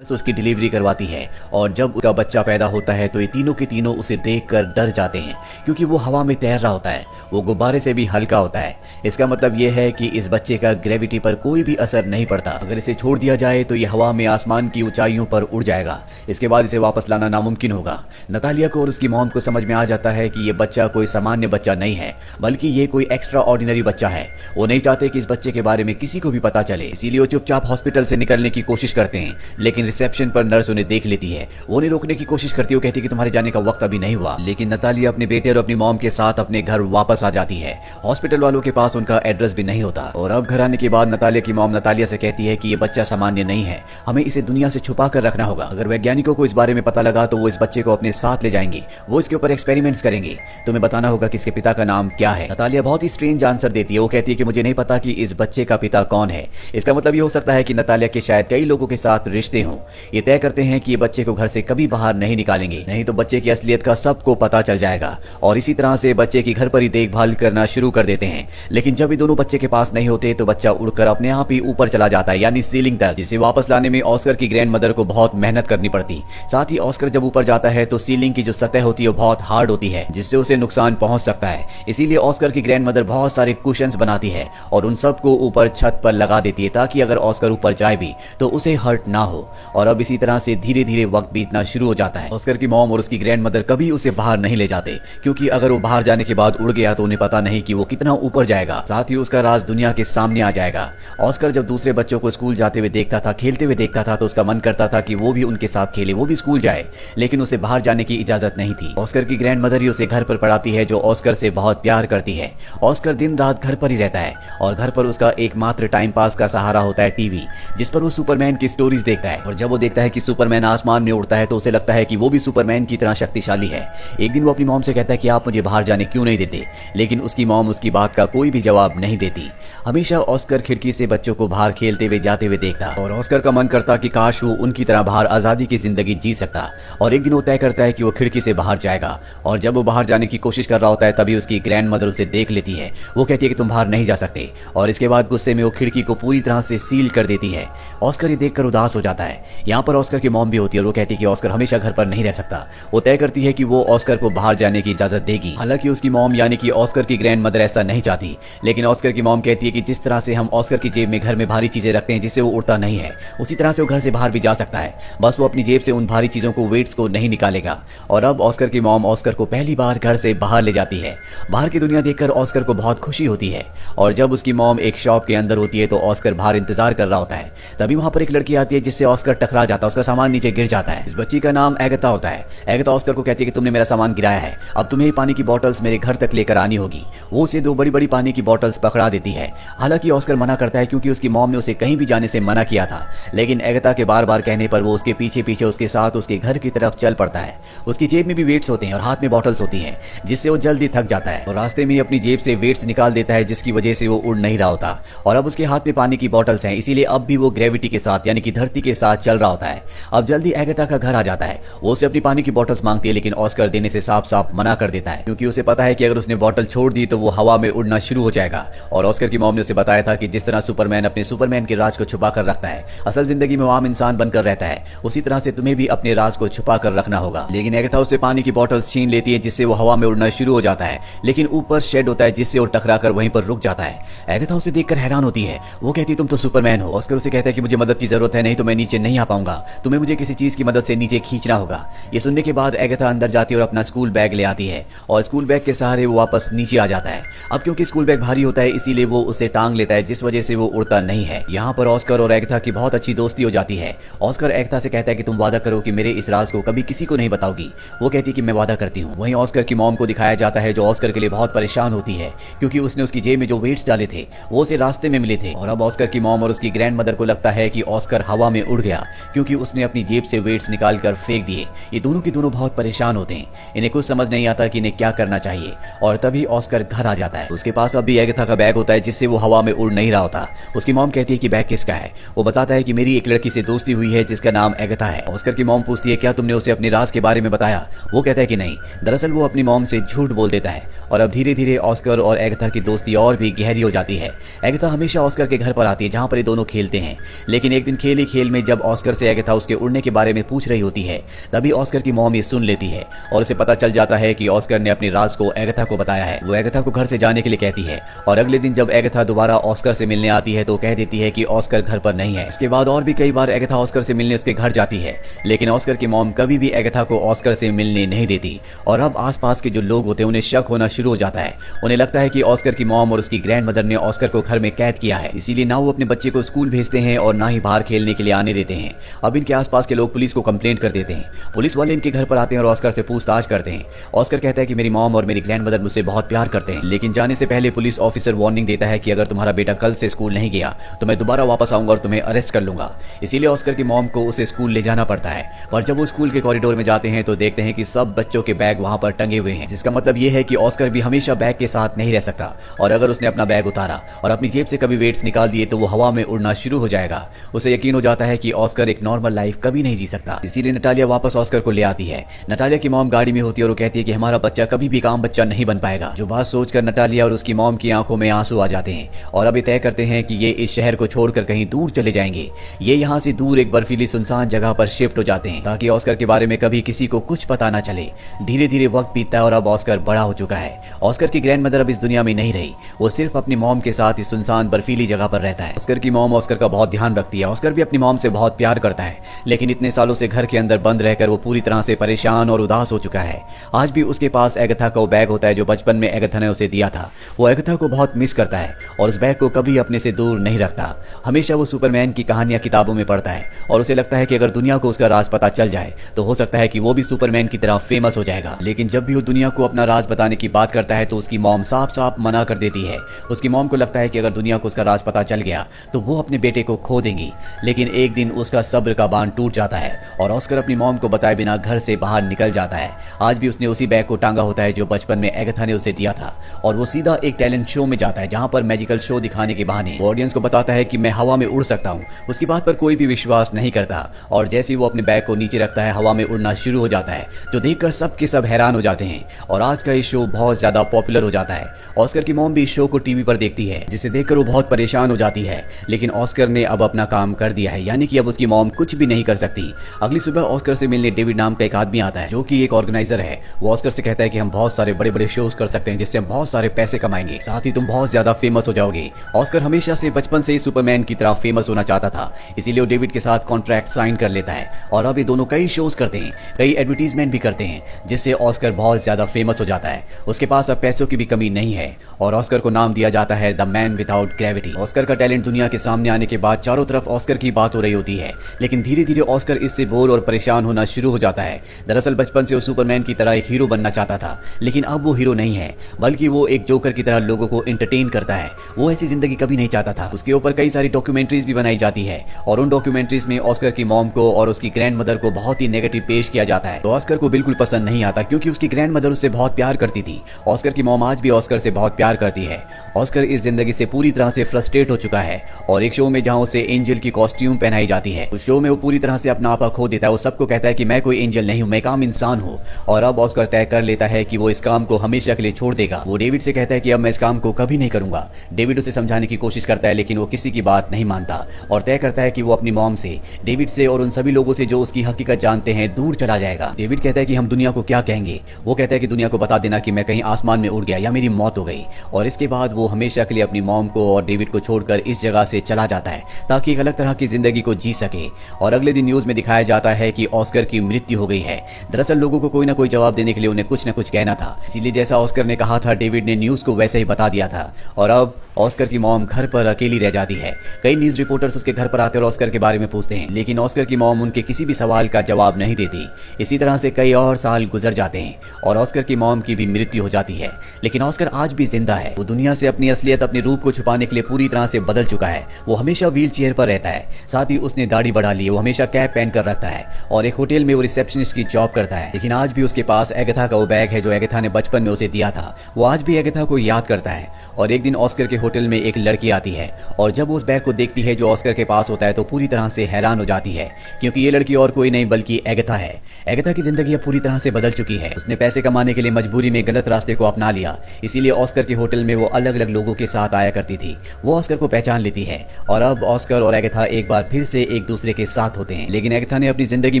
उसकी डिलीवरी करवाती है और जब उसका बच्चा पैदा होता है तो ये तीनों के तीनों उसे देखकर डर जाते हैं क्योंकि वो हवा में तैर रहा होता है, वो गुब्बारे से भी हल्का होता है। इसका मतलब ये है कि इस बच्चे का ग्रेविटी पर कोई भी असर नहीं पड़ता। अगर इसे छोड़ दिया जाए तो ये हवा में आसमान की ऊंचाइयों पर उड़ जाएगा। इसके बाद इसे वापस लाना नामुमकिन होगा। नतालिया को और उसकी मॉम को समझ में आ जाता है कि ये बच्चा कोई सामान्य बच्चा नहीं है, बल्कि ये कोई एक्स्ट्रा ऑर्डिनरी बच्चा है। वो नहीं चाहते कि इस बच्चे के बारे में किसी को भी पता चले, इसीलिए वो चुपचाप हॉस्पिटल से निकलने की कोशिश करते हैं। लेकिन रिसेप्शन पर नर्स उन्हें देख लेती है। वो उन्हें रोकने की कोशिश करती है। वो कहती है कि तुम्हारे जाने का वक्त अभी नहीं हुआ। लेकिन नतालिया अपने बेटे और अपनी मॉम के साथ अपने घर वापस आ जाती है। हॉस्पिटल वालों के पास उनका एड्रेस भी नहीं होता। और अब घर आने के बाद नतालिया की मॉम नतालिया से कहती है कि ये बच्चा सामान्य नहीं है, हमें इसे दुनिया से छुपा कर रखना होगा। अगर वैज्ञानिकों को इस बारे में पता लगा तो वो इस बच्चे को अपने साथ ले जाएंगे, वो इसके ऊपर एक्सपेरिमेंट्स करेंगे। तुम्हें बताना होगा कि इसके पिता का नाम क्या है। नतालिया बहुत ही स्ट्रेंज आंसर देती है। वो कहती है कि मुझे नहीं पता कि इस बच्चे का पिता कौन है। इसका मतलब ये हो सकता है कि नतालिया के शायद कई लोगों के साथ रिश्ते हों। ये तय करते हैं कि ये बच्चे को घर से कभी बाहर नहीं निकालेंगे, नहीं तो बच्चे की असलियत का सबको पता चल जाएगा। और इसी तरह से बच्चे की घर पर ही देखभाल करना शुरू कर देते हैं। लेकिन जब ये दोनों बच्चे के पास नहीं होते तो बच्चा उड़कर अपने आप ही ऊपर चला जाता है, यानी सीलिंग तक, जिसे वापस लाने में ऑस्कर की ग्रैंड मदर को बहुत मेहनत करनी पड़ती। साथ ही ऑस्कर जब ऊपर जाता है तो सीलिंग की जो सतह होती है वो बहुत हार्ड होती है, जिससे उसे नुकसान पहुंच सकता है। इसीलिए ऑस्कर की ग्रैंड मदर बहुत सारे कुशन्स बनाती है और उन सबको ऊपर छत पर लगा देती है, ताकि अगर ऑस्कर ऊपर जाए भी तो उसे हर्ट ना हो। और अब इसी तरह से धीरे धीरे वक्त बीतना शुरू हो जाता है। ऑस्कर की मॉम और उसकी ग्रैंड मदर कभी उसे बाहर नहीं ले जाते, क्योंकि अगर वो बाहर जाने के बाद उड़ गया तो उन्हें पता नहीं कि वो कितना ऊपर जाएगा। साथ ही उसका राज दुनिया के सामने आ जाएगा। ऑस्कर जब दूसरे बच्चों को स्कूल जाते हुए देखता था, खेलते हुए देखता था, तो उसका मन करता था कि वो भी उनके साथ खेले, वो भी स्कूल जाए, लेकिन उसे बाहर जाने की इजाजत नहीं थी। ऑस्कर की ग्रैंड मदर ही उसे घर पर पढ़ाती है, जो ऑस्कर से बहुत प्यार करती है। ऑस्कर दिन रात घर पर ही रहता है और घर पर उसका एकमात्र टाइम पास का सहारा होता है टीवी, जिस पर वो सुपरमैन की स्टोरीज देखता है। और जब वो देखता है कि सुपरमैन आसमान में उड़ता है तो उसे लगता है कि वो भी सुपरमैन की तरह शक्तिशाली है। एक दिन वो अपनी मॉम से कहता है कि आप मुझे बाहर जाने क्यों नहीं देते, लेकिन उसकी मॉम उसकी बात का कोई भी जवाब नहीं देती। हमेशा ऑस्कर खिड़की से बच्चों को बाहर खेलते हुए जाते हुए देखता और ऑस्कर का मन करता कि काश वो उनकी तरह बाहर आजादी की जिंदगी जी सकता। और एक दिन वो तय करता है कि वो खिड़की से बाहर जाएगा। और जब वो बाहर जाने की कोशिश कर रहा होता है तभी उसकी ग्रैंड मदर उसे देख लेती है। वो कहती है कि तुम बाहर नहीं जा सकते, और इसके बाद गुस्से में वो खिड़की को पूरी तरह से सील कर देती है। ऑस्कर ये देखकर उदास हो जाता है। यहाँ पर ऑस्कर की मॉम भी होती है और वो कहती है कि ऑस्कर हमेशा घर पर नहीं रह सकता। वो तय करती है कि वो ऑस्कर को बाहर जाने की इजाजत देगी। हालांकि उसकी मॉम यानी कि ऑस्कर की ग्रैंड मदर ऐसा नहीं चाहती, लेकिन ऑस्कर की मॉम कहती है कि जिस तरह से हम ऑस्कर की जेब में घर में भारी चीजें रखते हैं जिससे वो उड़ता नहीं है, उसी तरह से वो घर से बाहर भी जा सकता है, बस वो अपनी जेब से उन भारी चीजों को, वेट्स को नहीं निकालेगा। और अब ऑस्कर की मॉम ऑस्कर को पहली बार घर से बाहर ले जाती है। बाहर की दुनिया देखकर ऑस्कर को बहुत खुशी होती है। और जब उसकी मॉम एक शॉप के अंदर होती है तो ऑस्कर बाहर इंतजार कर रहा होता है। तभी वहां पर एक लड़की आती है जिससे ऑस्कर टकरा जाता है, उसका सामान नीचे गिर जाता है। इस बच्ची का नाम एगता होता है। एगता ऑस्कर को कहती है कि तुमने मेरा सामान गिराया है, अब तुम्हें पानी की बोतल्स मेरे घर तक लेकर आनी होगी। वो उसे दो बड़ी बड़ी पानी की बोतल्स पकड़ा देती है। हालांकि ऑस्कर मना करता है क्योंकि उसकी मॉम ने उसे कहीं भी जाने से मना किया था, लेकिन एगता के बार बार कहने पर वो उसके पीछे पीछे उसके साथ उसके घर की तरफ चल पड़ता है। उसकी जेब में भी वेट्स होते हैं और हाथ में बॉटल्स होती हैं, जिससे वो जल्दी थक जाता है और रास्ते में अपनी जेब से वेट्स निकाल देता है, जिसकी वजह से वो उड़ नहीं रहा होता। और अब उसके हाथ में पानी की बॉटल्स हैं, इसीलिए अब भी वो ग्रेविटी के साथ यानी कि धरती के साथ चल रहा होता है। अब जल्दी एगता का घर आ जाता है। वो उसे अपनी पानी की बॉटल्स मांगती है, लेकिन ऑस्कर देने से साफ साफ मना कर देता है, क्योंकि उसे पता है कि अगर उसने बॉटल छोड़ दी तो वो हवा में उड़ना शुरू हो जाएगा। और ऑस्कर की मॉम ने उसे बताया था कि जिस तरह सुपरमैन अपने सुपरमैन के राज को छुपा कर रखता है, असल जिंदगी में वो आम इंसान बनकर रहता है, उसी तरह से तुम्हें भी अपने राज को छुपा कर रखना होगा। लेकिन एगता उससे पानी की बॉटल छीन लेती है, जिससे वो हवा में उड़ना शुरू हो जाता है, लेकिन ऊपर शेड होता है जिससे वो टकरा कर वहीं पर रुक जाता है। एगता उसे देखकर हैरान होती है। वो कहती है तुम तो सुपरमैन हो। ऑस्कर उसे कहता है कि मुझे मदद की जरूरत है, नहीं तो मैं नीचे नहीं आ पाऊंगा, तुम्हें मुझे किसी चीज की मदद से नीचे खींचना होगा। ये सुनने के बाद एगता अंदर जाती है और अपना स्कूल बैग ले आती है और स्कूल बैग के सहारे वो वापस नीचे आ जाता है। अब क्योंकि स्कूल बैग भारी होता है इसीलिए वो उसे टांग लेता है, जिस वजह से वो उड़ता नहीं है। यहाँ पर ऑस्कर और एगता की बहुत अच्छी दोस्ती हो जाती है। ऑस्कर एगता से कहता है कि तुम वादा करो कि मेरे इस राज को कभी किसी को नहीं बताओगी। वो कहती है कि मैं वादा करती हूँ। वहीं ऑस्कर की मॉम को दिखाया जाता है, जो ऑस्कर के लिए बहुत परेशान होती है क्योंकि उसने उसकी जेब में जो वेट्स डाले थे वो उसे रास्ते में मिले थे। और अब ऑस्कर की मॉम और उसकी ग्रैंड मदर को लगता है कि ऑस्कर हवा में उड़ गया क्योंकि उसने अपनी जेब से वेट्स निकाल कर फेंक दिए। ये दोनों के दोनों बहुत परेशान होते हैं, इन्हें कुछ समझ नहीं आता कि इन्हें क्या करना चाहिए। और तभी ऑस्कर घर आ जाता है। उसके पास अब भी एगता का बैग होता है, जिससे वो हवा में उड़ नहीं रहा होता। उसकी मॉम कहती है कि बैग किसका है। वो बताता है कि मेरी एक लड़की से दोस्ती हुई है जिसका नाम एगता है। ऑस्कर की मॉम पूछती है क्या तुमने उसे अपने राज के बारे में बताया। वो कहता है कि नहीं। दरअसल वो अपनी मॉम से झूठ बोल देता है। और अब धीरे धीरे ऑस्कर और एगता की दोस्ती और भी गहरी हो जाती है। एगता हमेशा ऑस्कर के घर पर आती है जहाँ पर ये दोनों खेलते हैं, लेकिन एक दिन खेल ही खेल में जब ऑस्कर से एगाथा उसके उड़ने के बारे में पूछ रही होती है, तभी ऑस्कर की मॉम ये सुन लेती है और उसे पता चल जाता है कि ऑस्कर ने अपनी राज को एगाथा को बताया है। वो एगाथा को घर से जाने के लिए कहती है और अगले दिन जब एगाथा दोबारा ऑस्कर से मिलने आती है तो कह देती है कि ऑस्कर घर पर नहीं है। इसके बाद और भी कई बार एगाथा ऑस्कर से मिलने उसके घर जाती है, लेकिन ऑस्कर की मॉम कभी भी एगाथा को ऑस्कर से मिलने नहीं देती और अब आसपास के जो लोग होते हैं उन्हें शक होना शुरू हो जाता है। उन्हें लगता है कि ऑस्कर की मॉम और उसकी ग्रैंड मदर ने ऑस्कर को घर में कैद किया है, इसीलिए ना वो अपने बच्चे को स्कूल भेजते हैं और ना ही बाहर खेलने के लिए आने देते हैं। अब इनके आसपास के लोग पुलिस को कंप्लेंट कर देते हैं। पुलिस वाले इनके घर पर आते हैं और ऑस्कर से पूछताछ करते हैं। ऑस्कर कहता है कि मेरी मॉम और मेरी ग्रैंड मदर मुझसे बहुत प्यार करते हैं, लेकिन जाने से पहले पुलिस ऑफिसर वार्निंग देता है कि अगर तुम्हारा बेटा कल से स्कूल नहीं गया तो मैं दोबारा वापस आऊंगा और तुम्हें अरेस्ट कर लूंगा। इसीलिए ऑस्कर की मॉम को उसे स्कूल ले जाना पड़ता है। पर जब वो स्कूल के कॉरिडोर में जाते हैं तो देखते हैं कि सब बच्चों के बैग वहां पर टंगे हुए हैं, जिसका मतलब ये है कि ऑस्कर भी हमेशा बैग के साथ नहीं रह सकता और अगर उसने अपना बैग उतारा और अपनी जेब से कभी वेट्स निकाल दिए तो वो हवा में उड़ना शुरू हो जाएगा। उसे यकीन हो जाता है कि ऑस्कर एक नॉर्मल लाइफ कभी नहीं जी सकता। इसीलिए नटालिया वापस ऑस्कर को ले आती है। नटालिया की मॉम गाड़ी में होती है और वो कहती है कि हमारा बच्चा कभी भी काम बच्चा नहीं बन पाएगा। जो बात सोचकर नटालिया और उसकी मॉम की आंखों में आंसू आ जाते हैं और अब ये तय करते हैं कि ये इस शहर को छोड़कर कहीं दूर चले जाएंगे। ये यहाँ से दूर एक बर्फीली सुनसान जगह पर शिफ्ट हो जाते हैं ताकि ऑस्कर के बारे में कभी किसी को कुछ पता ना चले। धीरे धीरे वक्त बीतता है और अब ऑस्कर बड़ा हो चुका है। ऑस्कर की ग्रैंड मदर अब इस दुनिया में नहीं रही, वो सिर्फ अपनी मॉम के साथ इस सुनसान बर्फीली जगह पर रहता है। ऑस्कर की मॉम ऑस्कर का बहुत ध्यान रखती है। ऑस्कर भी अपनी मॉम से बहुत प्यार करता है, लेकिन इतने सालों से घर के अंदर बंद रहकर वो पूरी तरह से परेशान और उदास हो चुका है। आज भी उसके पास एगाथा का वो बैग होता है जो बचपन में एगाथा ने उसे दिया था। वो एगाथा को बहुत मिस करता है और उस बैग को कभी अपने से दूर नहीं रखता। हमेशा वो सुपरमैन की कहानियां किताबों में पढ़ता है और उसे लगता है कि अगर दुनिया को उसका राज पता चल जाए तो हो सकता है कि वो भी सुपरमैन की तरह फेमस हो जाएगा। लेकिन जब भी वो दुनिया को अपना राज बताने की बात करता है तो उसकी मॉम साफ साफ मना कर देती है। उसकी मॉम को लगता है कि अगर दुनिया को उसका राज पता चल गया तो वो अपने बेटे को खो देंगी। लेकिन एक दिन उसका सब्र का बांध टूट जाता है और ऑस्कर अपनी मॉम को बताए बिना घर से बाहर निकल जाता है। आज भी उसने उसी बैग को टांगा होता है जो बचपन में एगाथा ने उसे दिया था और वो सीधा एक टैलेंट शो में जाता है जहां पर मैजिकल शो दिखाने के बहाने ऑडियंस को बताता है कि मैं हवा में उड़ सकता हूं। उसकी बात पर कोई भी विश्वास नहीं करता और जैसे ही वो अपने बैग को नीचे रखता है हवा में उड़ना शुरू हो जाता है, जो देखकर सब के सब हैरान हो जाते हैं और आज का ये शो बहुत ज्यादा पॉपुलर हो जाता है। ऑस्कर की मॉम भी इस शो को टीवी पर देखती है, जिसे देखकर वो बहुत परेशान हो जाती है, लेकिन ऑस्कर ने अब अपना काम कर दिया है, यानी कि अब उसकी मॉम कुछ भी नहीं कर सकती। अगली सुबह ऑस्कर से मिलने डेविड नाम का एक आदमी आता है जो कि एक ऑर्गेनाइजर है। वो ऑस्कर से कहता है कि हम बहुत सारे बड़े बड़े शोज कर सकते हैं जिससे हम बहुत सारे पैसे कमाएंगे, साथ ही तुम बहुत ज्यादा फेमस हो जाओगे। ऑस्कर हमेशा से बचपन से ही सुपरमैन की तरह फेमस होना चाहता था, इसीलिए वो डेविड के साथ कॉन्ट्रैक्ट साइन कर लेता है और अब ये दोनों कई शोज करते हैं, कई एडवर्टीजमेंट भी करते हैं, जिससे ऑस्कर बहुत ज्यादा फेमस हो जाता है। उसके पास अब पैसों की भी कमी नहीं है और ऑस्कर को नाम दिया जाता है the man without gravity. Oscar का टैलेंट दुनिया के सामने आने के बाद चारों तरफ ऑस्कर की बात हो रही होती है, लेकिन धीरे धीरे ऑस्कर इससे बोर और परेशान होना शुरू हो जाता है। दरअसल बचपन से वो सुपरमैन की तरह एक हीरो बनना चाहता था, लेकिन अब वो हीरो नहीं है, बल्कि वो एक जोकर की तरह लोगों को एंटरटेन करता है। वो ऐसी जिंदगी कभी नहीं चाहता था। उसके ऊपर कई सारी डॉक्यूमेंट्रीज भी बनाई जाती है और उन डॉक्यूमेंट्रीज में ऑस्कर की मॉम को और उसकी ग्रैंड मदर को बहुत ही नेगेटिव पेश किया जाता है। तो ऑस्कर को बिल्कुल पसंद नहीं आता क्योंकि उसकी ग्रैंड मदर उससे बहुत प्यार करती थी। ऑस्कर की मॉम आज भी ऑस्कर से बहुत प्यार करती है। ऑस्कर इस जिंदगी से पूरी तरह से फ्रस्ट्रेट हो चुका है और एक शो में जहां उसे एंजल की कॉस्ट्यूम पहनाई जाती है, उस शो में वो पूरी तरह से अपना आपा खो देता है। वो सबको कहता है कि मैं कोई एंजल नहीं हूं, मैं एक आम इंसान हूं। और अब ऑस्कर तय कर लेता है कि वो इस काम को हमेशा के लिए छोड़ देगा। वो डेविड से कहता है कि अब मैं इस काम को कभी नहीं करूंगा। डेविड उसे समझाने की कोशिश करता है, लेकिन वो किसी की बात नहीं मानता और तय करता है कि वो अपनी मॉम से, डेविड से और उन सभी लोगों से जो उसकी हकीकत जानते हैं दूर चला जाएगा। डेविड कहता है कि हम दुनिया को क्या कहेंगे। वो कहता है कि दुनिया को बता देना कि मैं कहीं आसमान में उड़ गया या मेरी मौत हो गई। और इसके बाद वो हमेशा के लिए अपनी मॉम को और डेविड को छोड़कर इस जगह से चला जाता है ताकि एक अलग तरह की जिंदगी को जी सके। और अगले दिन न्यूज में दिखाया जाता है कि ऑस्कर की मृत्यु हो गई है। दरअसल लोगों को कोई ना कोई जवाब देने के लिए उन्हें कुछ न कुछ कहना था, इसीलिए जैसा ऑस्कर ने कहा था डेविड ने न्यूज को वैसे ही बता दिया था। और अब ऑस्कर की मॉम घर पर अकेली रह जाती है। कई न्यूज रिपोर्टर्स उसके घर पर आते और ऑस्कर के बारे में पूछते हैं, लेकिन ऑस्कर की मॉम उनके किसी भी सवाल का जवाब नहीं देती। इसी तरह से कई और साल गुजर जाते हैं और ऑस्कर की मॉम की भी मृत्यु हो जाती है, लेकिन ऑस्कर आज भी जिंदा है। वो दुनिया से अपनी असलियत, अपने रूप को छुपाने के लिए पूरी तरह से बदल चुका है। वो हमेशा व्हील चेयर पर रहता है, साथ ही उसने दाढ़ी बढ़ा ली है। वो हमेशा कैप पहन कर रखता है और एक होटल में वो रिसेप्शनिस्ट की जॉब करता है। लेकिन आज भी उसके पास एगाथा का वो बैग है जो एगाथा ने बचपन में उसे दिया था। वो आज भी एगाथा को याद करता है और एक दिन ऑस्कर के होटल में एक लड़की आती है और जब वो उस बैग को देखती है जो ऑस्कर के पास होता है तो पूरी तरह से हैरान हो जाती है, क्योंकि ये लड़की और कोई नहीं बल्कि एगाथा है। एगाथा की जिंदगी अब पूरी तरह से बदल चुकी है। उसने पैसे कमाने के लिए मजबूरी में गलत रास्ते को अपना लिया, इसीलिए ऑस्कर के होटल में वो अलग अलग लोगों के साथ आया करती थी। वो ऑस्कर को पहचान लेती है और अब ऑस्कर और एगाथा एक बार फिर से एक दूसरे के साथ होते हैं। लेकिन एगाथा ने अपनी जिंदगी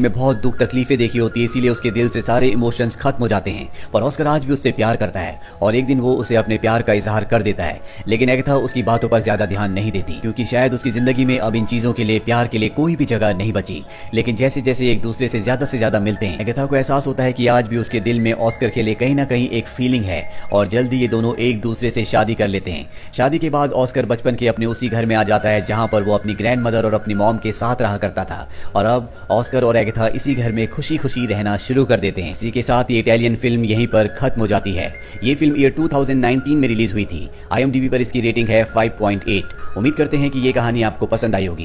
में बहुत दुख तकलीफें देखी होती है, इसीलिए उसके दिल से सारे इमोशंस खत्म हो जाते हैं। पर ऑस्कर आज भी उससे प्यार करता है और एक दिन वो उसे अपने प्यार का इजहार कर देता है। लेकिन एगाथा उसकी बातों पर ज्यादा ध्यान नहीं देती, क्योंकि शायद उसकी जिंदगी में अब इन चीजों के लिए, प्यार के लिए कोई भी जगह नहीं बची। लेकिन जैसे जैसे एक दूसरे से ज्यादा मिलते हैं, एगाथा को एहसास होता है कि आज भी उसके दिल में ऑस्कर के लिए कहीं ना कहीं एक फीलिंग है और जल्दी ये दोनों एक दूसरे से शादी कर लेते हैं। शादी के बाद ऑस्कर बचपन के अपने उसी घर में आ जाता है जहां पर वो अपनी ग्रैंड मदर और अपनी मॉम के साथ रहा करता था, और अब ऑस्कर और एगाथा इसी घर में खुशी खुशी रहना शुरू कर देते हैं। इसी के साथ ये इटालियन फिल्म यहीं पर खत्म हो जाती है। ये फिल्म ईयर 2019 में रिलीज हुई थी। IMDb पर इसकी रेटिंग है 5.8। उम्मीद करते हैं कि ये कहानी आपको पसंद आई होगी।